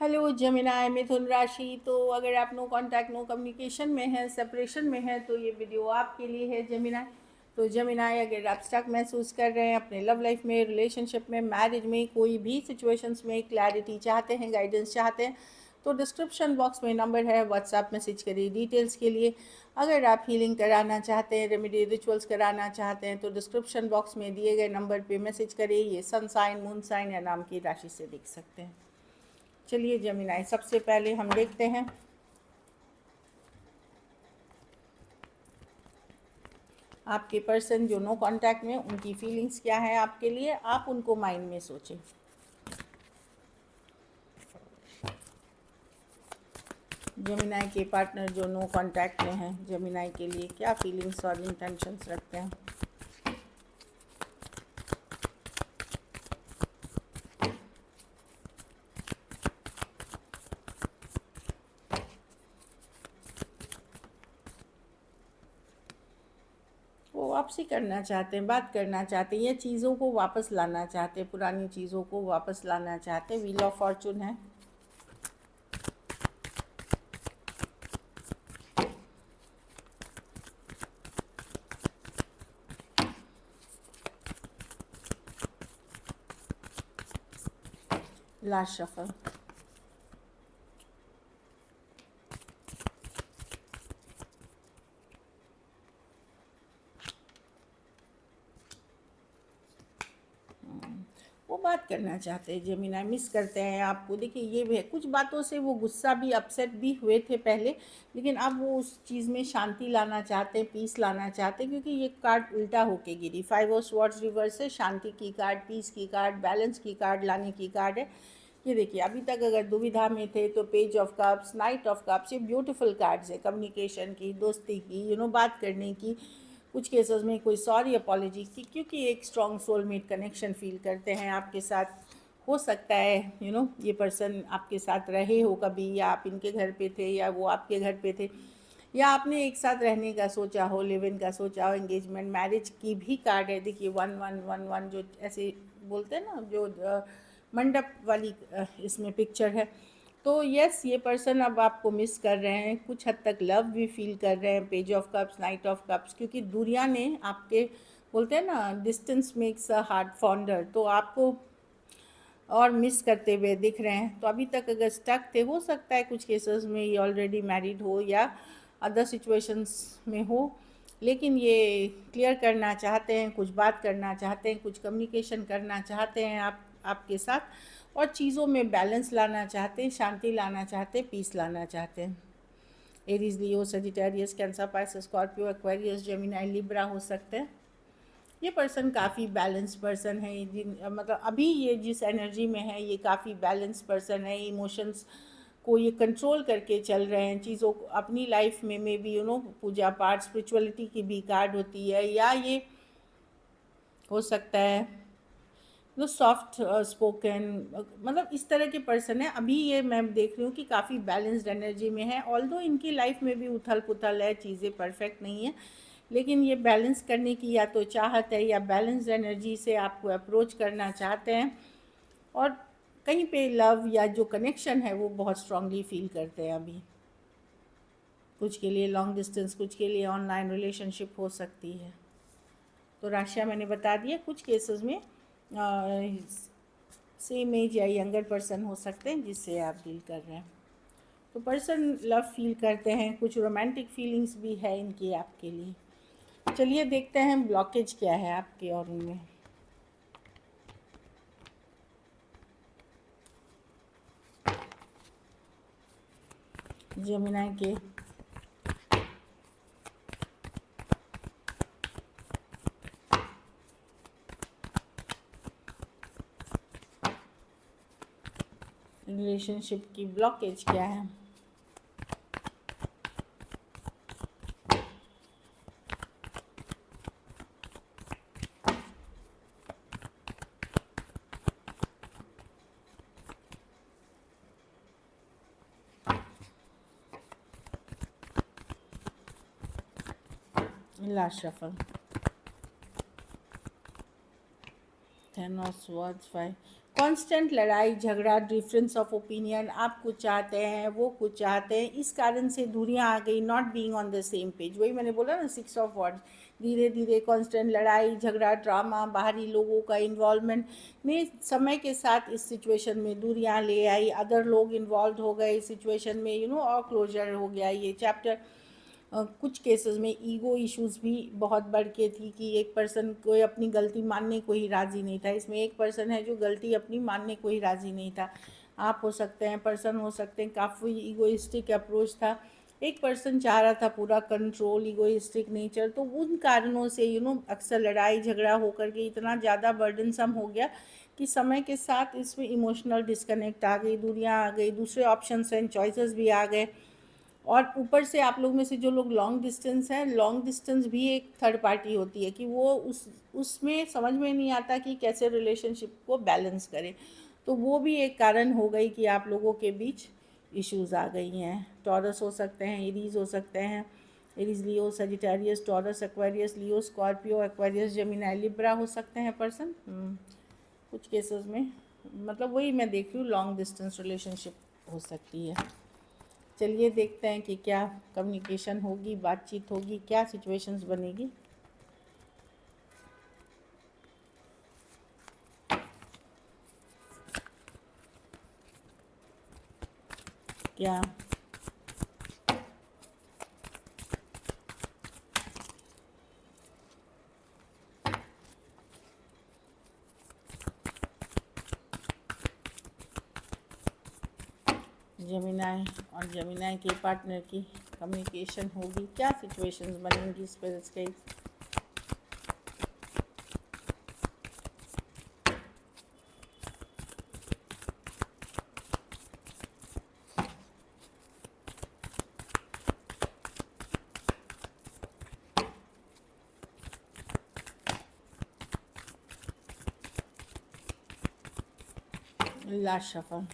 Hello जमिनाय मिथुन राशि। तो अगर आप नो कांटेक्ट नो कम्युनिकेशन में है, सेपरेशन में है, तो ये वीडियो आपके लिए है जमिनाय। तो जमिनाय, अगर आप स्टक महसूस कर रहे हैं अपने लव लाइफ में, रिलेशनशिप में, मैरिज में, कोई भी सिचुएशंस में क्लैरिटी चाहते हैं, गाइडेंस चाहते हैं, तो डिस्क्रिप्शन बॉक्स में नंबर है, व्हाट्सएप मैसेज करिए डिटेल्स के लिए। अगर आप हीलिंग कराना चाहते हैं, रेमेडी रिचुअल्स कराना चाहते हैं, तो डिस्क्रिप्शन बॉक्स में दिए गए नंबर पे मैसेज करिए। ये सन साइन, मून साइन या नाम की राशि से देख सकते हैं। चलिए जमिनाई, सबसे पहले हम देखते हैं आपके पर्सन जो नो कांटेक्ट में, उनकी फीलिंग्स क्या है आपके लिए। आप उनको माइंड में सोचें। जमिनाई के पार्टनर जो नो कांटेक्ट में हैं, जमिनाई के लिए क्या फीलिंग्स और इंटेंशंस रखते हैं। वो वापसी करना चाहते हैं, बात करना चाहते हैं, ये चीज़ों को वापस लाना चाहते हैं, पुरानी चीज़ों को वापस लाना चाहते हैं। व्हील ऑफ फॉर्चून है। Last shuffle. वो बात करना चाहते हैं जमीना, मिस करते हैं आपको। देखिए ये भी है, कुछ बातों से वो गुस्सा भी, अपसेट भी हुए थे पहले, लेकिन अब वो उस चीज़ में शांति लाना चाहते हैं, पीस लाना चाहते हैं, क्योंकि ये कार्ड उल्टा होके गिरी। 5 ऑफ स्वॉर्ड्स रिवर्स है, शांति की कार्ड, पीस की कार्ड, बैलेंस की कार्ड, लाने की कार्ड है। ये देखिए, अभी तक अगर दुविधा में थे तो page of cups, night of cups, ये ब्यूटीफुल कार्ड्स है कम्युनिकेशन की, दोस्ती की, बात करने की, कुछ केसेस में कोई सॉरी अपॉलॉजी की, क्योंकि एक स्ट्रॉन्ग सोलमेट कनेक्शन फील करते हैं आपके साथ। हो सकता है ये पर्सन आपके साथ रहे हो कभी, या आप इनके घर पे थे या वो आपके घर पे थे, या आपने एक साथ रहने का सोचा हो, लिव इन का सोचा हो, एंगेजमेंट, मैरिज की भी कार्ड है। देखिए 1111 जो ऐसे बोलते हैं ना, जो मंडप वाली इसमें पिक्चर है। तो यस, ये पर्सन अब आपको मिस कर रहे हैं, कुछ हद तक लव भी फील कर रहे हैं। Page of cups, night of cups, क्योंकि दूरिया ने आपके, बोलते हैं ना, distance makes a heart fonder, तो आपको और मिस करते हुए दिख रहे हैं। तो अभी तक अगर स्टक थे, हो सकता है कुछ केसेस में ये ऑलरेडी मैरिड हो या अदर सिचुएशंस में हो, लेकिन ये क्लियर करना चाहते हैं, कुछ बात करना चाहते हैं, कुछ कम्युनिकेशन करना चाहते हैं आपके साथ, और चीज़ों में बैलेंस लाना चाहते हैं, शांति लाना चाहते हैं, पीस लाना चाहते हैं। Aries, Leo, Sagittarius, Cancer, Pisces, Scorpio, Aquarius, Gemini, Libra हो सकते हैं। ये पर्सन काफ़ी बैलेंस पर्सन है, मतलब अभी ये जिस एनर्जी में है, ये काफ़ी बैलेंस पर्सन है। इमोशंस को ये कंट्रोल करके चल रहे हैं, चीज़ों को अपनी लाइफ में भी पूजा पाठ, स्पिरिचुअलिटी की भी कार्ड होती है, या ये हो सकता है सॉफ्ट स्पोकन, मतलब इस तरह के पर्सन है। अभी ये मैं देख रही हूँ कि काफ़ी बैलेंस्ड एनर्जी में है, ऑल्दो इनकी लाइफ में भी उथल पुथल है, चीज़ें परफेक्ट नहीं है, लेकिन ये बैलेंस करने की या तो चाहत है, या बैलेंस्ड एनर्जी से आपको अप्रोच करना चाहते हैं, और कहीं पे लव या जो कनेक्शन है वो बहुत स्ट्रांगली फील करते हैं अभी। कुछ के लिए लॉन्ग डिस्टेंस, कुछ के लिए ऑनलाइन रिलेशनशिप हो सकती है। तो राशियाँ मैंने बता दिया। कुछ केसेस में सेम एज या यंगर पर्सन हो सकते हैं जिससे आप डील कर रहे हैं। तो पर्सन लव फील करते हैं, कुछ रोमांटिक फीलिंग्स भी है इनकी आपके लिए। चलिए देखते हैं ब्लॉकेज क्या है आपके और उनमें। जमुना के रिलेशनशिप की ब्लॉकेज क्या है। Last shuffle. 10 of swords 5। Constant लड़ाई झगड़ा, डिफरेंस ऑफ ओपिनियन, आप कुछ चाहते हैं वो कुछ चाहते हैं, इस कारण से दूरियां आ गई, not being on the same page. वही मैंने बोला ना 6 ऑफ वॉर्ड्स, धीरे धीरे कांस्टेंट लड़ाई झगड़ा, ड्रामा, बाहरी लोगों का इन्वॉल्वमेंट ने समय के साथ इस सिचुएशन में दूरियां ले आई। अदर लोग इन्वॉल्व हो गए इस सिचुएशन में, और क्लोजर हो गया ये चैप्टर। कुछ केसेस में ईगो इश्यूज भी बहुत बढ़ के थी कि एक पर्सन कोई अपनी गलती मानने को ही राज़ी नहीं था। इसमें एक पर्सन है जो गलती अपनी मानने को ही राज़ी नहीं था। आप हो सकते हैं, पर्सन हो सकते हैं, काफ़ी ईगोइस्टिक अप्रोच था। एक पर्सन चाह रहा था पूरा कंट्रोल, ईगोइस्टिक नेचर। तो उन कारणों से अक्सर लड़ाई झगड़ा होकर के इतना ज़्यादा बर्डनसम हो गया कि समय के साथ इसमें इमोशनल डिस्कनेक्ट आ गई, दूरियां आ गई, दूसरे ऑप्शंस एंड चॉइसेस भी आ गए। और ऊपर से आप लोग में से जो लोग लॉन्ग डिस्टेंस है, लॉन्ग डिस्टेंस भी एक थर्ड पार्टी होती है कि वो उसमें समझ में नहीं आता कि कैसे रिलेशनशिप को बैलेंस करें। तो वो भी एक कारण हो गई कि आप लोगों के बीच इश्यूज आ गई हैं। टॉरस हो सकते हैं, एरीज हो सकते हैं, Aries Leo Sagittarius, Taurus Aquarius, Leo Scorpio, Aquarius Gemini, Libra हो सकते हैं पर्सन कुछ केसेस में। मतलब वही मैं देख रही हूँ, लॉन्ग डिस्टेंस रिलेशनशिप हो सकती है। चलिए देखते हैं कि क्या कम्युनिकेशन होगी, बातचीत होगी, क्या सिचुएशंस बनेगी। क्या जेमिनी और जेमिनी के पार्टनर की कम्युनिकेशन होगी, क्या सिचुएशंस बनेंगी स्पिरिट्स के। Last shuffle.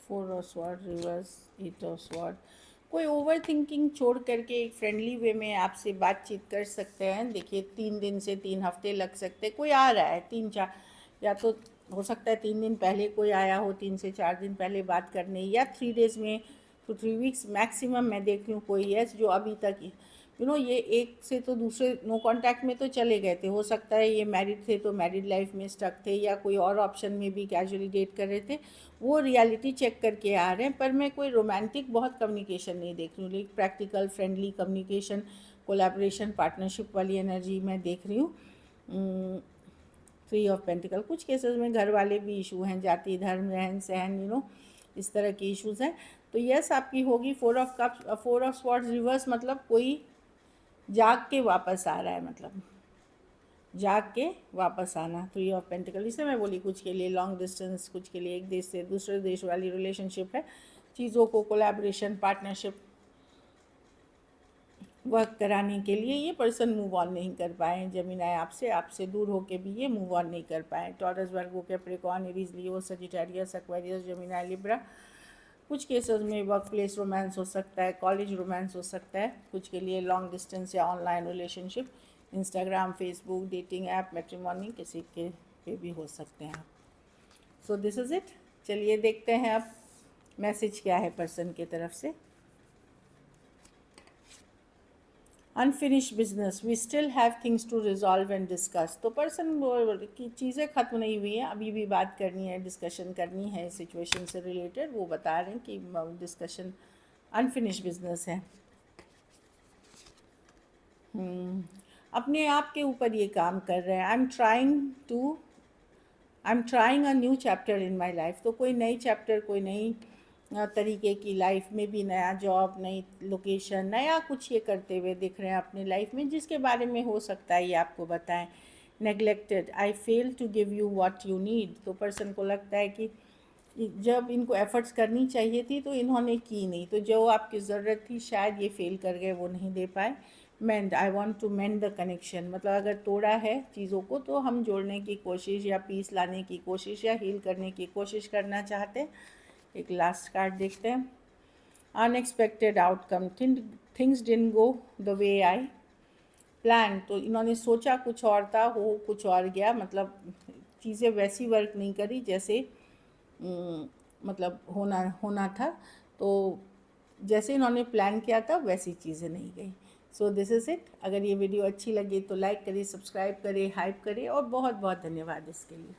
Four of sword reverse, 8 of sword. कोई ओवर थिंकिंग छोड़ करके एक फ्रेंडली वे में आपसे बातचीत कर सकते हैं। देखिए 3 दिन से 3 हफ्ते लग सकते, कोई आ रहा है 3-4, या तो हो सकता है 3 दिन पहले कोई आया हो, 3 से 4 दिन पहले बात करने, या 3 डेज़ में, तो 3 वीक्स मैक्सिमम मैं देख रही हूँ कोई है जो अभी तक ये एक से तो दूसरे नो कांटेक्ट में तो चले गए थे। हो सकता है ये मैरिड थे तो मैरिड लाइफ में स्टक थे, या कोई और ऑप्शन में भी कैजुअली डेट कर रहे थे, वो रियलिटी चेक करके आ रहे हैं। पर मैं कोई रोमांटिक बहुत कम्युनिकेशन नहीं देख रही हूँ, लेकिन practical friendly communication, collaboration, partnership वाली एनर्जी मैं देख रही हूँ। 3 ऑफ पेंटिकल, कुछ केसेस में घर वाले भी इशू हैं, जाति धर्म रहन सहन इस तरह के इश्यूज हैं। तो यस आपकी होगी। 4 of cups, 4 of swords reverse, मतलब कोई जाग के वापस आ रहा है, मतलब जाग के वापस आना। 3 ऑफ पेंटिकल, इससे मैं बोली कुछ के लिए लॉन्ग डिस्टेंस, कुछ के लिए एक देश से दूसरे देश वाली रिलेशनशिप है। चीज़ों को कोलैबोरेशन, पार्टनरशिप वर्क कराने के लिए ये पर्सन मूव ऑन नहीं कर पाए। जेमिनी आपसे दूर होके भी ये मूव ऑन नहीं कर पाए। टॉरस, वर्गो, Capricorn, Aries, Leo, Sagittarius, Aquarius, Gemini, Libra. कुछ केसेस में वर्क प्लेस रोमांस हो सकता है, कॉलेज रोमांस हो सकता है, कुछ के लिए लॉन्ग डिस्टेंस या online relationship, Instagram, Facebook, dating app, matrimony, किसी के पे भी हो सकते हैं आप। So this is it. चलिए देखते हैं अब मैसेज क्या है पर्सन की तरफ से। Unfinished business, we still have things to resolve and discuss. तो पर्सन की चीज़ें ख़त्म नहीं हुई हैं, अभी भी बात करनी है, डिस्कशन करनी है सिचुएशन से रिलेटेड। वो बता रहे हैं कि डिस्कशन अनफिनिश्ड बिजनेस है। अपने आप के ऊपर ये काम कर रहे हैं। I am trying a new chapter in my life. तो कोई नई चैप्टर, कोई नई तरीके की लाइफ में भी, नया जॉब, नई लोकेशन, नया कुछ ये करते हुए दिख रहे हैं अपनी लाइफ में, जिसके बारे में हो सकता है ये आपको बताएं। Neglected, I fail to give you what you need. तो पर्सन को लगता है कि जब इनको एफर्ट्स करनी चाहिए थी तो इन्होंने की नहीं, तो जो आपकी ज़रूरत थी शायद ये फेल कर गए, वो नहीं दे पाए। Mend, I want to mend the connection, मतलब अगर तोड़ा है चीज़ों को तो हम जोड़ने की कोशिश या पीस लाने की कोशिश या हील करने की कोशिश करना चाहते हैं। एक लास्ट कार्ड देखते हैं। Unexpected outcome, things didn't go the way I plan, तो इन्होंने सोचा कुछ और था, हो कुछ और गया, मतलब चीज़ें वैसी वर्क नहीं करी जैसे मतलब होना था। तो जैसे इन्होंने प्लान किया था वैसी चीज़ें नहीं गई। So this is it. अगर ये वीडियो अच्छी लगी तो लाइक करिए, सब्सक्राइब करिए, हाइप करिए, और बहुत बहुत धन्यवाद इसके लिए।